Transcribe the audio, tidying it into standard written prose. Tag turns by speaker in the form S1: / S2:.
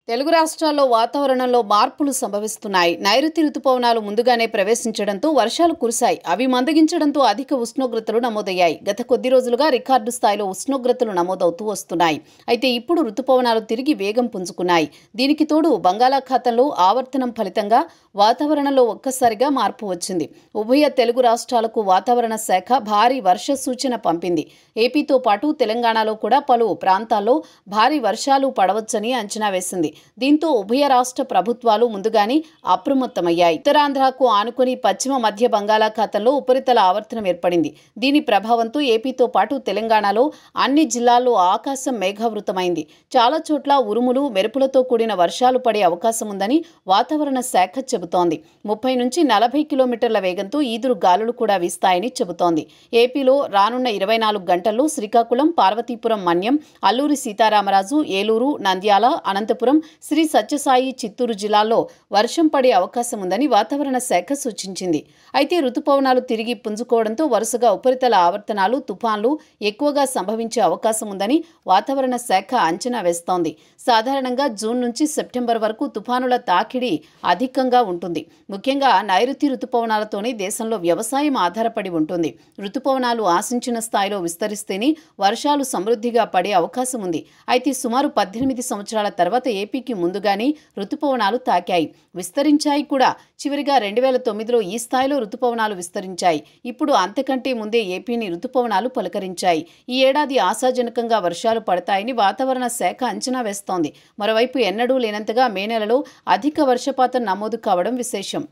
S1: తెలుగు రాష్ట్రాల్లో వాతావరణంలో మార్పులు సంభవిస్తున్నాయి. నైరుతి రుతుపవనాలు ముందుగానే ప్రవేశించడంతో వర్షాలు కురిశాయి. అవి మందగించడంతో అధిక ఉష్ణోగ్రతలు నమోదయ్యాయి. గత కొద్ది రోజులుగా రికార్డు స్థాయిలో ఉష్ణోగ్రతలు నమోదవుతూ వస్తున్నాయి. అయితే ఇప్పుడు రుతుపవనాలు తిరిగి వేగం పుంజుకున్నాయి. దీనికి తోడు బంగాళాఖాతంలో ఆవర్తనం ఫలితంగా వాతావరణంలో ఒక్కసారిగా మార్పు వచ్చింది. ఉభయ తెలుగు రాష్ట్రాలకు వాతావరణ శాఖ భారీ వర్ష సూచన పంపింది. ఏపీతో పాటు తెలంగాణలో కూడా పలు ప్రాంతాల్లో భారీ వర్షాలు పడవచ్చని అంచనా వేసింది. దీంతో ఉభయ రాష్ట్ర ప్రభుత్వాలు ముందుగానే అప్రమత్తమయ్యాయి. ఉత్తరాంధ్రకు ఆనుకుని పశ్చిమ మధ్య బంగాళాఖాతంలో ఉపరితల ఆవర్తనం ఏర్పడింది. దీని ప్రభావంతో ఏపీతో పాటు తెలంగాణలో అన్ని జిల్లాల్లో ఆకాశం మేఘావృతమైంది. చాలా చోట్ల ఉరుములు మెరుపులతో కూడిన వర్షాలు పడే అవకాశం ఉందని వాతావరణ శాఖ చెబుతోంది. 30 నుంచి 40 కిలోమీటర్ల వేగంతో ఈదురు గాలులు కూడా వీస్తాయని చెబుతోంది. ఏపీలో రానున్న 24 గంటల్లో శ్రీకాకుళం, పార్వతీపురం, మన్యం, అల్లూరి సీతారామరాజు, ఏలూరు, నంద్యాల, అనంతపురం, శ్రీ సత్యసాయి, చిత్తూరు జిల్లాల్లో వర్షం పడే అవకాశం ఉందని వాతావరణ శాఖ సూచించింది. అయితే రుతుపవనాలు తిరిగి పుంజుకోవడంతో వరుసగా ఉపరితల ఆవర్తనాలు, తుఫాన్లు ఎక్కువగా సంభవించే అవకాశం ఉందని వాతావరణ శాఖ అంచనా వేస్తోంది. సాధారణంగా జూన్ నుంచి సెప్టెంబర్ వరకు తుఫానుల తాకిడి అధికంగా ఉంటుంది. ముఖ్యంగా నైరుతి రుతుపవనాలతోనే దేశంలో వ్యవసాయం ఆధారపడి ఉంటుంది. రుతుపవనాలు ఆశించిన స్థాయిలో విస్తరిస్తేనే వర్షాలు సమృద్ధిగా పడే అవకాశం ఉంది. అయితే సుమారు 18 సంవత్సరాల తర్వాత ఏపీకి ముందుగానే రుతుపవనాలు తాకాయి, విస్తరించాయి కూడా. చివరిగా 2009లో ఈ స్థాయిలో రుతుపవనాలు విస్తరించాయి. ఇప్పుడు అంతకంటే ముందే ఏపీని రుతుపవనాలు పలకరించాయి. ఈ ఏడాది ఆశాజనకంగా వర్షాలు పడతాయని వాతావరణ శాఖ అంచనా వేస్తోంది. మరోవైపు ఎన్నడూ లేనంతగా మే నెలలో అధిక వర్షపాతం నమోదు కావడం విశేషం.